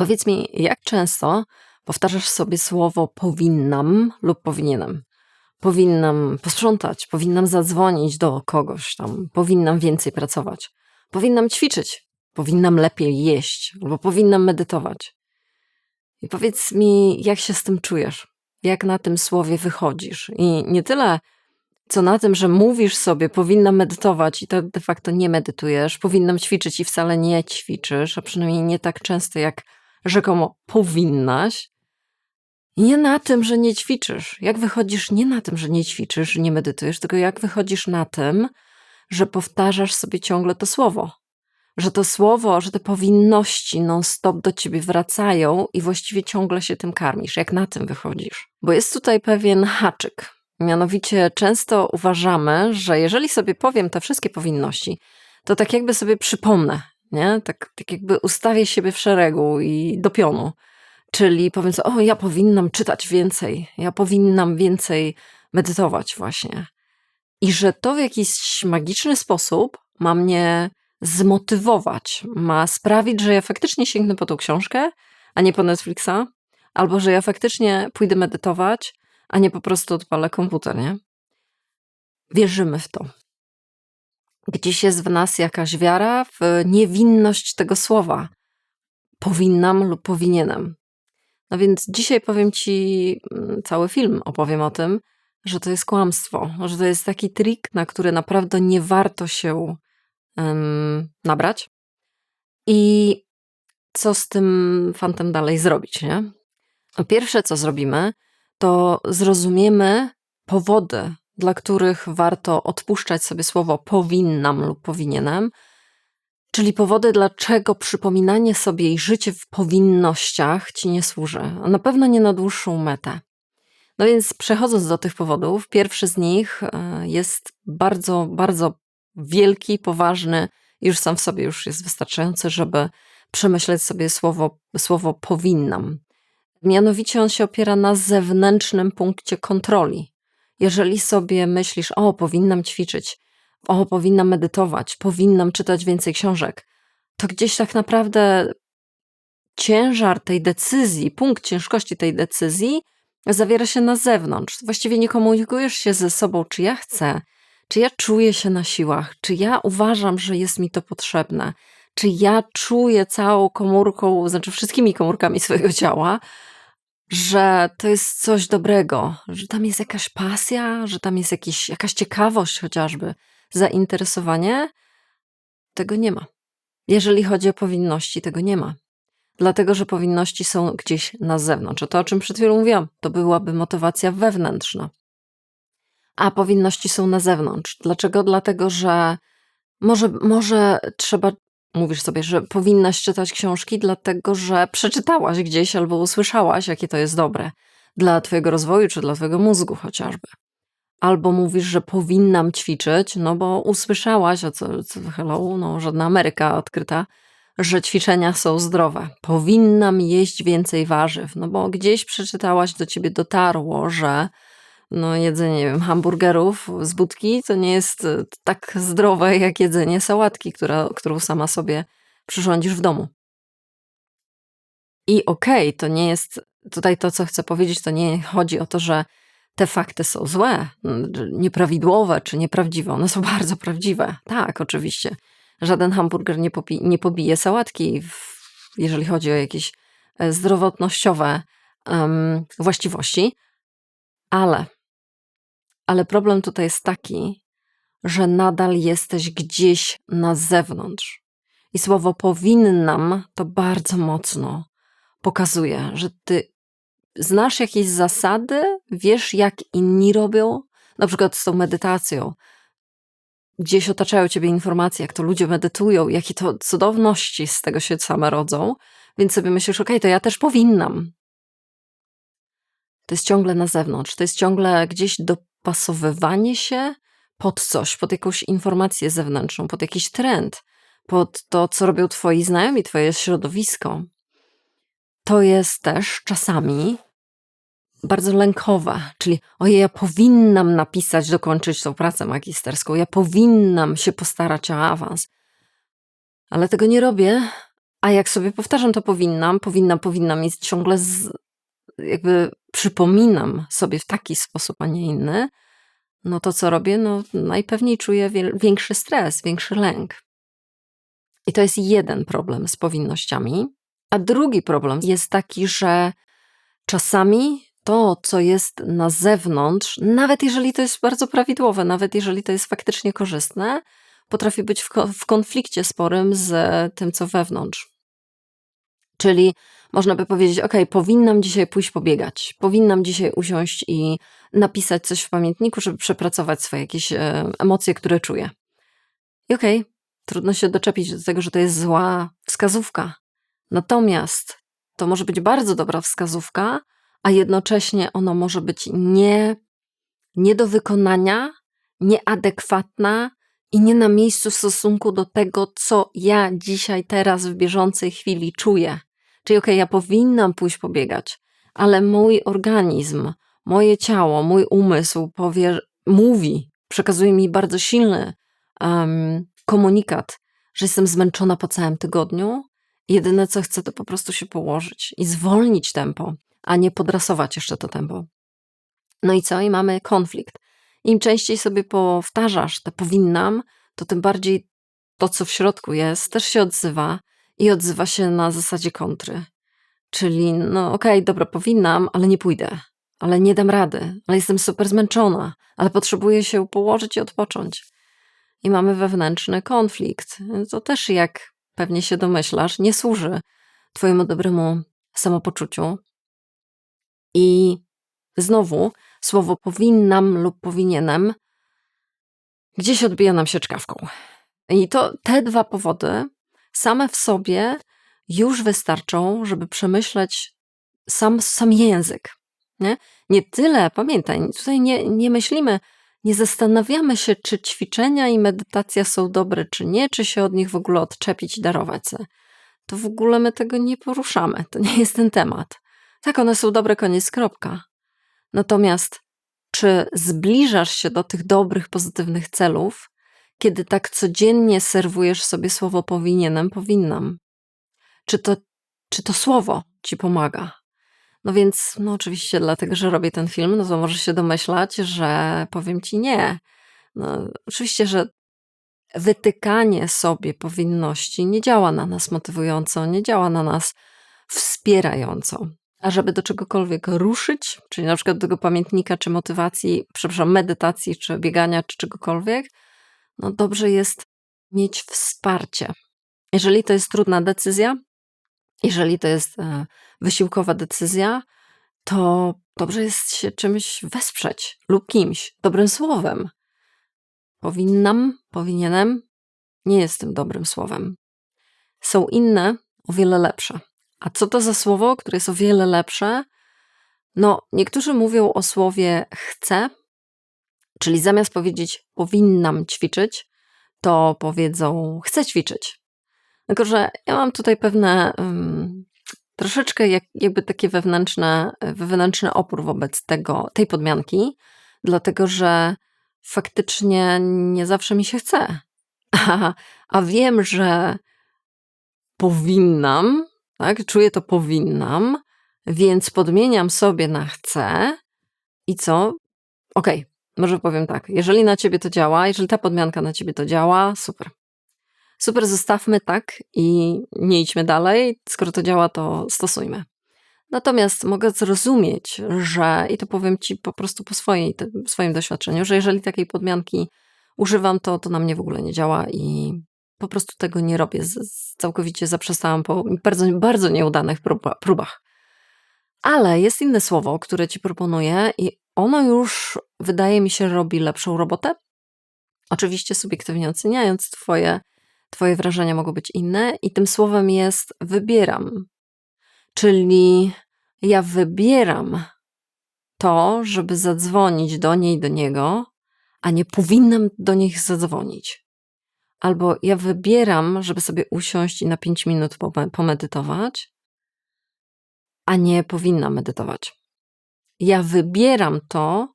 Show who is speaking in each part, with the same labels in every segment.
Speaker 1: Powiedz mi, jak często powtarzasz sobie słowo powinnam lub powinienem? Powinnam posprzątać, powinnam zadzwonić do kogoś tam, powinnam więcej pracować, powinnam ćwiczyć, powinnam lepiej jeść, albo powinnam medytować. I powiedz mi, jak się z tym czujesz? Jak na tym słowie wychodzisz? I nie tyle, co na tym, że mówisz sobie, powinnam medytować i to de facto nie medytujesz, powinnam ćwiczyć i wcale nie ćwiczysz, a przynajmniej nie tak często, jak rzekomo powinnaś. I nie na tym, że nie ćwiczysz. Jak wychodzisz nie na tym, że nie ćwiczysz, nie medytujesz, tylko jak wychodzisz na tym, że powtarzasz sobie ciągle to słowo. Że to słowo, że te powinności non-stop do ciebie wracają i właściwie ciągle się tym karmisz. Jak na tym wychodzisz? Bo jest tutaj pewien haczyk. Mianowicie często uważamy, że jeżeli sobie powiem te wszystkie powinności, to tak jakby sobie przypomnę, nie? Tak jakby ustawię siebie w szeregu i do pionu. Czyli powiem sobie, o, ja powinnam czytać więcej, ja powinnam więcej medytować właśnie. I że to w jakiś magiczny sposób ma mnie zmotywować, ma sprawić, że ja faktycznie sięgnę po tą książkę, a nie po Netflixa, albo że ja faktycznie pójdę medytować, a nie po prostu odpalę komputer, nie? Wierzymy w to. Gdzieś jest w nas jakaś wiara w niewinność tego słowa. Powinnam lub powinienem. No więc dzisiaj powiem ci, cały film opowiem o tym, że to jest kłamstwo, że to jest taki trik, na który naprawdę nie warto się nabrać. I co z tym fantem dalej zrobić, nie? Pierwsze, co zrobimy, to zrozumiemy powody, dla których warto odpuszczać sobie słowo powinnam lub powinienem, czyli powody, dlaczego przypominanie sobie i życie w powinnościach ci nie służy. A na pewno nie na dłuższą metę. No więc przechodząc do tych powodów, pierwszy z nich jest bardzo, bardzo wielki, poważny i już sam w sobie już jest wystarczający, żeby przemyśleć sobie słowo powinnam. Mianowicie on się opiera na zewnętrznym punkcie kontroli. Jeżeli sobie myślisz, o, powinnam ćwiczyć, o, powinnam medytować, powinnam czytać więcej książek, to gdzieś tak naprawdę ciężar tej decyzji, punkt ciężkości tej decyzji zawiera się na zewnątrz. Właściwie nie komunikujesz się ze sobą, czy ja chcę, czy ja czuję się na siłach, czy ja uważam, że jest mi to potrzebne, czy ja czuję całą komórką, znaczy wszystkimi komórkami swojego ciała, że to jest coś dobrego, że tam jest jakaś pasja, że tam jest jakaś ciekawość chociażby, zainteresowanie. Tego nie ma. Jeżeli chodzi o powinności, tego nie ma. Dlatego, że powinności są gdzieś na zewnątrz. To, o czym przed chwilą mówiłam, to byłaby motywacja wewnętrzna. A powinności są na zewnątrz. Dlaczego? Dlatego, że może trzeba, mówisz sobie, że powinnaś czytać książki, dlatego, że przeczytałaś gdzieś albo usłyszałaś, jakie to jest dobre dla twojego rozwoju, czy dla twojego mózgu chociażby. Albo mówisz, że powinnam ćwiczyć, no bo usłyszałaś, hello, no żadna Ameryka odkryta, że ćwiczenia są zdrowe. Powinnam jeść więcej warzyw, no bo gdzieś przeczytałaś, do ciebie dotarło, że no jedzenie, nie wiem, hamburgerów z budki to nie jest tak zdrowe jak jedzenie sałatki, którą sama sobie przyrządzisz w domu. I okej, to nie jest, tutaj to, co chcę powiedzieć, to nie chodzi o to, że te fakty są złe, nieprawidłowe czy nieprawdziwe. One są bardzo prawdziwe. Tak, oczywiście. Żaden hamburger nie pobije sałatki, jeżeli chodzi o jakieś zdrowotnościowe właściwości. Ale problem tutaj jest taki, że nadal jesteś gdzieś na zewnątrz. I słowo powinnam to bardzo mocno pokazuje, że ty znasz jakieś zasady, wiesz, jak inni robią, na przykład z tą medytacją. Gdzieś otaczają ciebie informacje, jak to ludzie medytują, jakie to cudowności z tego się same rodzą, więc sobie myślisz, okej, to ja też powinnam. To jest ciągle na zewnątrz, to jest ciągle gdzieś dopasowywanie się pod coś, pod jakąś informację zewnętrzną, pod jakiś trend, pod to, co robią twoi znajomi, twoje środowisko. To jest też czasami bardzo lękowe, czyli ojej, ja powinnam napisać, dokończyć tą pracę magisterską, ja powinnam się postarać o awans. Ale tego nie robię, A jak sobie powtarzam to powinnam i ciągle jakby przypominam sobie w taki sposób, a nie inny, no to co robię? No najpewniej czuję większy stres, większy lęk. I to jest jeden problem z powinnościami. A drugi problem jest taki, że czasami to, co jest na zewnątrz, nawet jeżeli to jest bardzo prawidłowe, nawet jeżeli to jest faktycznie korzystne, potrafi być w konflikcie sporym z tym, co wewnątrz. Czyli można by powiedzieć, ok, powinnam dzisiaj pójść pobiegać, powinnam dzisiaj usiąść i napisać coś w pamiętniku, żeby przepracować swoje jakieś emocje, które czuję. I okej, trudno się doczepić do tego, że to jest zła wskazówka. Natomiast to może być bardzo dobra wskazówka, a jednocześnie ona może być nie do wykonania, nieadekwatna i nie na miejscu w stosunku do tego, co ja dzisiaj, teraz, w bieżącej chwili czuję. Czyli ja powinnam pójść pobiegać, ale mój organizm, moje ciało, mój umysł przekazuje mi bardzo silny komunikat, że jestem zmęczona po całym tygodniu. Jedyne, co chcę, to po prostu się położyć i zwolnić tempo, a nie podrasować jeszcze to tempo. No i co? I mamy konflikt. Im częściej sobie powtarzasz te powinnam, to tym bardziej to, co w środku jest, też się odzywa i odzywa się na zasadzie kontry. Czyli dobra, powinnam, ale nie pójdę, ale nie dam rady, ale jestem super zmęczona, ale potrzebuję się położyć i odpocząć. I mamy wewnętrzny konflikt. To też, jak pewnie się domyślasz, nie służy twojemu dobremu samopoczuciu. I znowu słowo powinnam lub powinienem gdzieś odbija nam się czkawką. I to te dwa powody same w sobie już wystarczą, żeby przemyśleć sam język. Nie tyle, pamiętaj, tutaj nie myślimy, nie zastanawiamy się, czy ćwiczenia i medytacja są dobre, czy nie, czy się od nich w ogóle odczepić i darować se. To w ogóle my tego nie poruszamy, to nie jest ten temat. Tak, one są dobre, koniec, kropka. Natomiast czy zbliżasz się do tych dobrych, pozytywnych celów, kiedy tak codziennie serwujesz sobie słowo powinienem, powinnam? Czy to słowo ci pomaga? No więc, oczywiście dlatego, że robię ten film, to możesz się domyślać, że powiem ci nie. Oczywiście, że wytykanie sobie powinności nie działa na nas motywująco, nie działa na nas wspierająco. A żeby do czegokolwiek ruszyć, czyli na przykład do tego pamiętnika, czy motywacji, medytacji, czy biegania, czy czegokolwiek, dobrze jest mieć wsparcie. Jeżeli to jest trudna decyzja, jeżeli to jest wysiłkowa decyzja, to dobrze jest się czymś wesprzeć lub kimś, dobrym słowem. Powinnam, powinienem nie jest tym dobrym słowem. Są inne, o wiele lepsze. A co to za słowo, które jest o wiele lepsze? Niektórzy mówią o słowie chcę, czyli zamiast powiedzieć powinnam ćwiczyć, to powiedzą chcę ćwiczyć. Tylko że ja mam tutaj pewne troszeczkę jakby takie wewnętrzny opór wobec tej podmianki, dlatego że faktycznie nie zawsze mi się chce. A wiem, że powinnam, tak? Czuję to powinnam, więc podmieniam sobie na chcę i co? Okej, może powiem tak, jeżeli na ciebie to działa, jeżeli ta podmianka na ciebie to działa, super. Super, zostawmy tak i nie idźmy dalej. Skoro to działa, to stosujmy. Natomiast mogę zrozumieć, że, i to powiem ci po prostu po swoim doświadczeniu, że jeżeli takiej podmianki używam, to na mnie w ogóle nie działa i po prostu tego nie robię. Całkowicie zaprzestałam po bardzo, bardzo nieudanych próbach. Ale jest inne słowo, które ci proponuję i ono już, wydaje mi się, robi lepszą robotę. Oczywiście subiektywnie oceniając, twoje wrażenia mogą być inne i tym słowem jest wybieram. Czyli ja wybieram to, żeby zadzwonić do niej, do niego, a nie powinnam do nich zadzwonić. Albo ja wybieram, żeby sobie usiąść i na 5 minut pomedytować, a nie powinnam medytować. Ja wybieram to,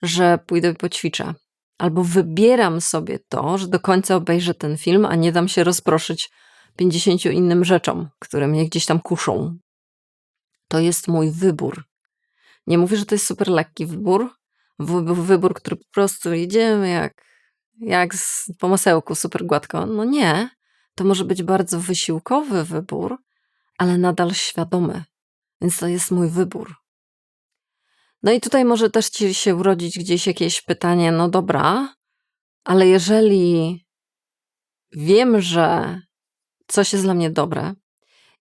Speaker 1: że pójdę i poćwiczę. Albo wybieram sobie to, że do końca obejrzę ten film, a nie dam się rozproszyć 50 innym rzeczom, które mnie gdzieś tam kuszą. To jest mój wybór. Nie mówię, że to jest super lekki wybór. Wybór, który po prostu jedziemy jak po masełku, super gładko. No nie. To może być bardzo wysiłkowy wybór, ale nadal świadomy. Więc to jest mój wybór. No i tutaj może też ci się urodzić gdzieś jakieś pytanie, no dobra, ale jeżeli wiem, że coś jest dla mnie dobre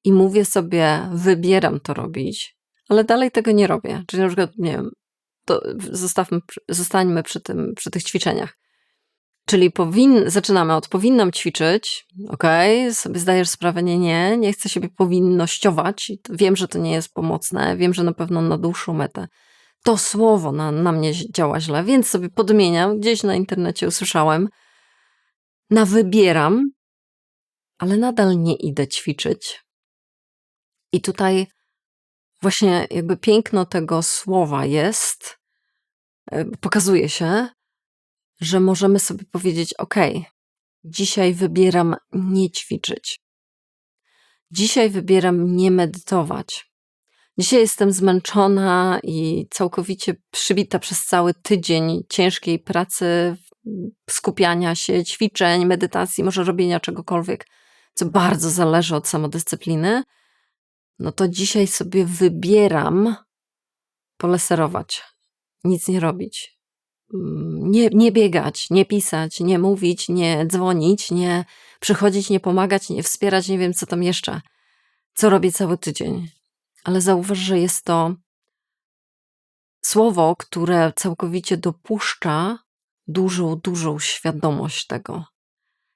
Speaker 1: i mówię sobie, wybieram to robić, ale dalej tego nie robię. Czyli na przykład, nie wiem, to zostańmy przy tych ćwiczeniach. Czyli zaczynamy od powinnam ćwiczyć, okej, sobie zdajesz sprawę, nie chcę siebie powinnościować, wiem, że to nie jest pomocne, wiem, że na pewno na dłuższą metę to słowo na mnie działa źle, więc sobie podmieniam, gdzieś na internecie usłyszałem, na wybieram, ale nadal nie idę ćwiczyć. I tutaj właśnie jakby piękno tego słowa jest, pokazuje się, że możemy sobie powiedzieć, dzisiaj wybieram nie ćwiczyć. Dzisiaj wybieram nie medytować. Dzisiaj jestem zmęczona i całkowicie przybita przez cały tydzień ciężkiej pracy, skupiania się, ćwiczeń, medytacji, może robienia czegokolwiek, co bardzo zależy od samodyscypliny. No to dzisiaj sobie wybieram poleserować, nic nie robić. Nie biegać, nie pisać, nie mówić, nie dzwonić, nie przychodzić, nie pomagać, nie wspierać, nie wiem co tam jeszcze, co robię cały tydzień. Ale zauważ, że jest to słowo, które całkowicie dopuszcza dużą świadomość tego.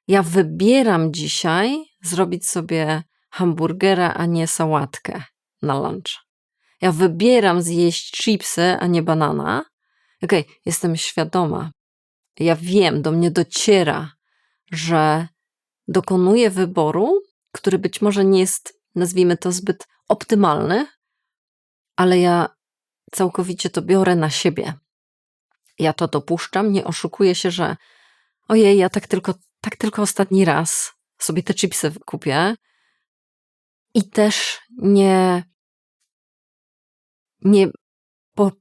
Speaker 1: Ja wybieram dzisiaj zrobić sobie hamburgera, a nie sałatkę na lunch. Ja wybieram zjeść chipsy, a nie banana. Jestem świadoma. Ja wiem, do mnie dociera, że dokonuję wyboru, który być może nie jest, nazwijmy to, zbyt optymalny, ale ja całkowicie to biorę na siebie. Ja to dopuszczam, nie oszukuję się, że ojej, ja tak tylko ostatni raz sobie te chipsy kupię i też nie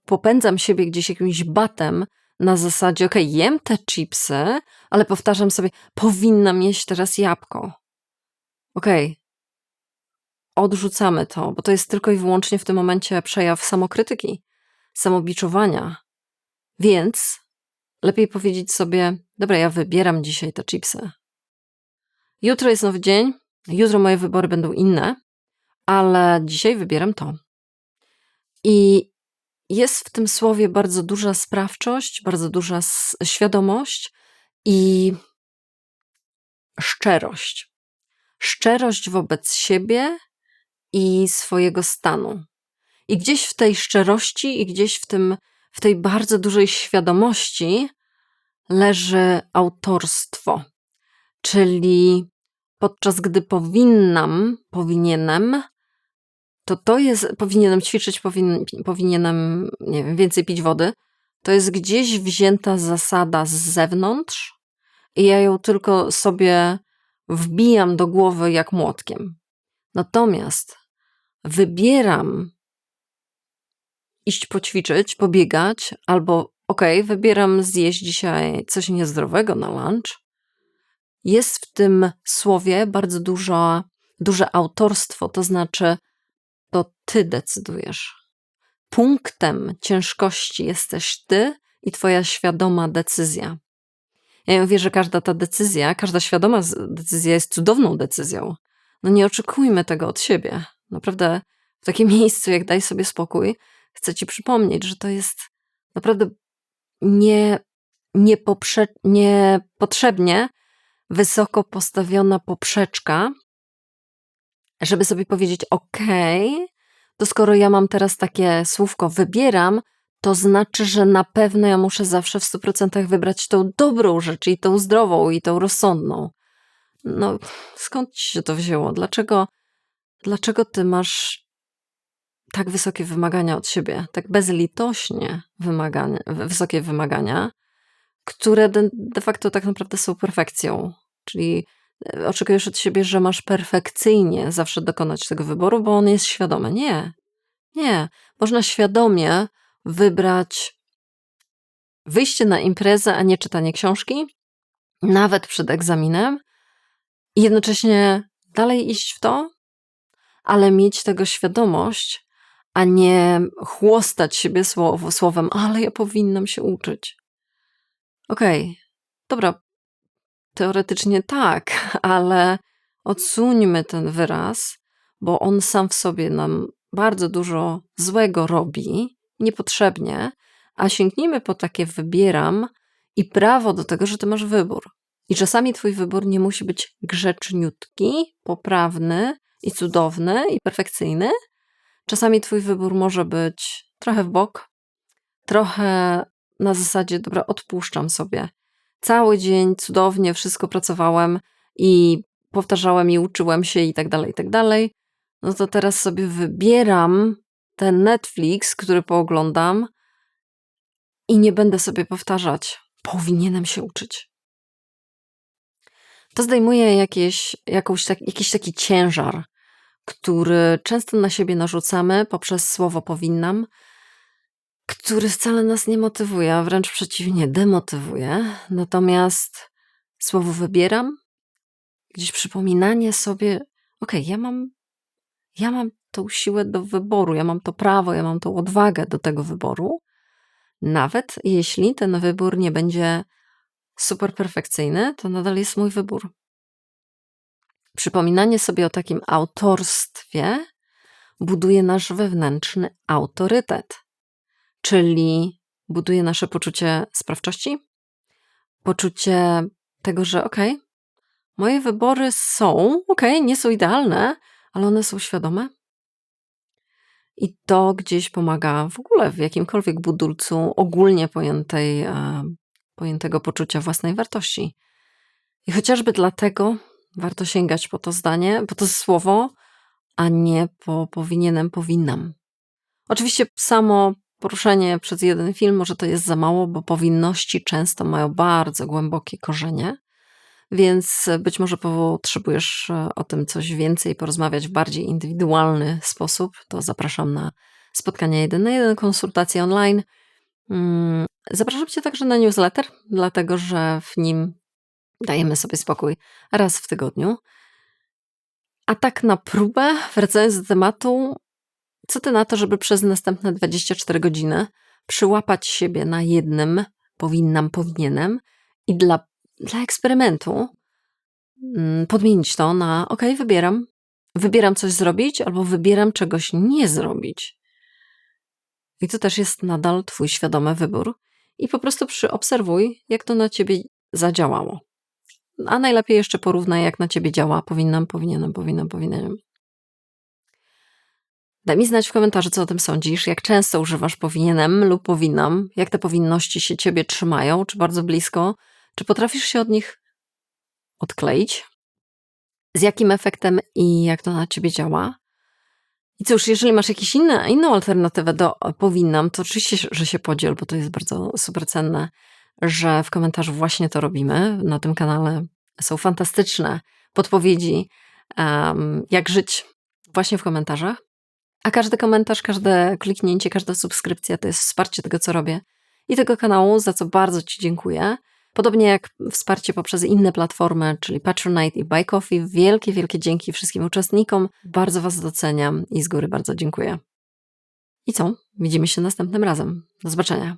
Speaker 1: popędzam siebie gdzieś jakimś batem na zasadzie, jem te chipsy, ale powtarzam sobie, powinnam jeść teraz jabłko. Odrzucamy to, bo to jest tylko i wyłącznie w tym momencie przejaw samokrytyki, samobiczowania. Więc lepiej powiedzieć sobie, dobra, ja wybieram dzisiaj te chipsy. Jutro jest nowy dzień, jutro moje wybory będą inne, ale dzisiaj wybieram to. I jest w tym słowie bardzo duża sprawczość, bardzo duża świadomość i szczerość. Szczerość wobec siebie i swojego stanu. I gdzieś w tej szczerości i gdzieś w tej bardzo dużej świadomości leży autorstwo. Czyli podczas gdy powinienem, to jest, powinienem ćwiczyć, powinienem, nie wiem, więcej pić wody, to jest gdzieś wzięta zasada z zewnątrz i ja ją tylko sobie wbijam do głowy jak młotkiem. Natomiast wybieram iść poćwiczyć, pobiegać, albo wybieram zjeść dzisiaj coś niezdrowego na lunch. Jest w tym słowie bardzo duże autorstwo, to znaczy to ty decydujesz. Punktem ciężkości jesteś ty i twoja świadoma decyzja. Ja mówię, że każda świadoma decyzja jest cudowną decyzją. No nie oczekujmy tego od siebie. Naprawdę w takim miejscu, jak daj sobie spokój, chcę ci przypomnieć, że to jest naprawdę niepotrzebnie wysoko postawiona poprzeczka, żeby sobie powiedzieć, to skoro ja mam teraz takie słówko wybieram, to znaczy, że na pewno ja muszę zawsze w 100% wybrać tą dobrą rzecz i tą zdrową i tą rozsądną. No, skąd ci się to wzięło? Dlaczego ty masz tak wysokie wymagania od siebie, tak bezlitośnie wysokie wymagania, które de facto tak naprawdę są perfekcją. Czyli oczekujesz od siebie, że masz perfekcyjnie zawsze dokonać tego wyboru, bo on jest świadomy. Nie, nie. Można świadomie wybrać wyjście na imprezę, a nie czytanie książki, nawet przed egzaminem i jednocześnie dalej iść w to, ale mieć tego świadomość, a nie chłostać siebie słowem, ale ja powinnam się uczyć. Okej, dobra, teoretycznie tak, ale odsuńmy ten wyraz, bo on sam w sobie nam bardzo dużo złego robi, niepotrzebnie, a sięgnijmy po takie wybieram i prawo do tego, że ty masz wybór. I czasami twój wybór nie musi być grzeczniutki, poprawny i cudowny i perfekcyjny. Czasami twój wybór może być trochę w bok, trochę na zasadzie, dobra, odpuszczam sobie. Cały dzień cudownie wszystko pracowałem i powtarzałem i uczyłem się i tak dalej, i tak dalej. No to teraz sobie wybieram ten Netflix, który pooglądam i nie będę sobie powtarzać. Powinienem się uczyć. To zdejmuje jakiś taki ciężar, który często na siebie narzucamy poprzez słowo powinnam, który wcale nas nie motywuje, a wręcz przeciwnie, demotywuje. Natomiast słowo wybieram, gdzieś przypominanie sobie, okej, ja mam tą siłę do wyboru, ja mam to prawo, ja mam tą odwagę do tego wyboru, nawet jeśli ten wybór nie będzie super perfekcyjny, to nadal jest mój wybór. Przypominanie sobie o takim autorstwie buduje nasz wewnętrzny autorytet, czyli buduje nasze poczucie sprawczości, poczucie tego, że moje wybory są, nie są idealne, ale one są świadome. I to gdzieś pomaga w ogóle w jakimkolwiek budulcu ogólnie pojętego poczucia własnej wartości. I chociażby dlatego warto sięgać po to zdanie, po to słowo, a nie po powinienem, powinnam. Oczywiście samo poruszenie przez jeden film może to jest za mało, bo powinności często mają bardzo głębokie korzenie, więc być może potrzebujesz o tym coś więcej porozmawiać w bardziej indywidualny sposób. To zapraszam na spotkania 1 na 1, konsultacje online. Zapraszam cię także na newsletter, dlatego że w nim dajemy sobie spokój raz w tygodniu. A tak na próbę, wracając do tematu, co ty na to, żeby przez następne 24 godziny przyłapać siebie na jednym powinnam, powinienem i dla eksperymentu podmienić to na wybieram. Wybieram coś zrobić albo wybieram czegoś nie zrobić. I to też jest nadal twój świadomy wybór. I po prostu przyobserwuj, jak to na ciebie zadziałało. A najlepiej jeszcze porównaj, jak na ciebie działa powinnam, powinienem. Daj mi znać w komentarzu, co o tym sądzisz, jak często używasz powinienem lub powinnam, jak te powinności się ciebie trzymają, czy bardzo blisko, czy potrafisz się od nich odkleić, z jakim efektem i jak to na ciebie działa. I cóż, jeżeli masz jakąś inną alternatywę do powinnam, to oczywiście, że się podziel, bo to jest bardzo super cenne, że w komentarzu właśnie to robimy. Na tym kanale są fantastyczne podpowiedzi, jak żyć właśnie w komentarzach. A każdy komentarz, każde kliknięcie, każda subskrypcja to jest wsparcie tego, co robię i tego kanału, za co bardzo ci dziękuję. Podobnie jak wsparcie poprzez inne platformy, czyli Patronite i Buy Coffee. Wielkie, wielkie dzięki wszystkim uczestnikom. Bardzo was doceniam i z góry bardzo dziękuję. I co? Widzimy się następnym razem. Do zobaczenia.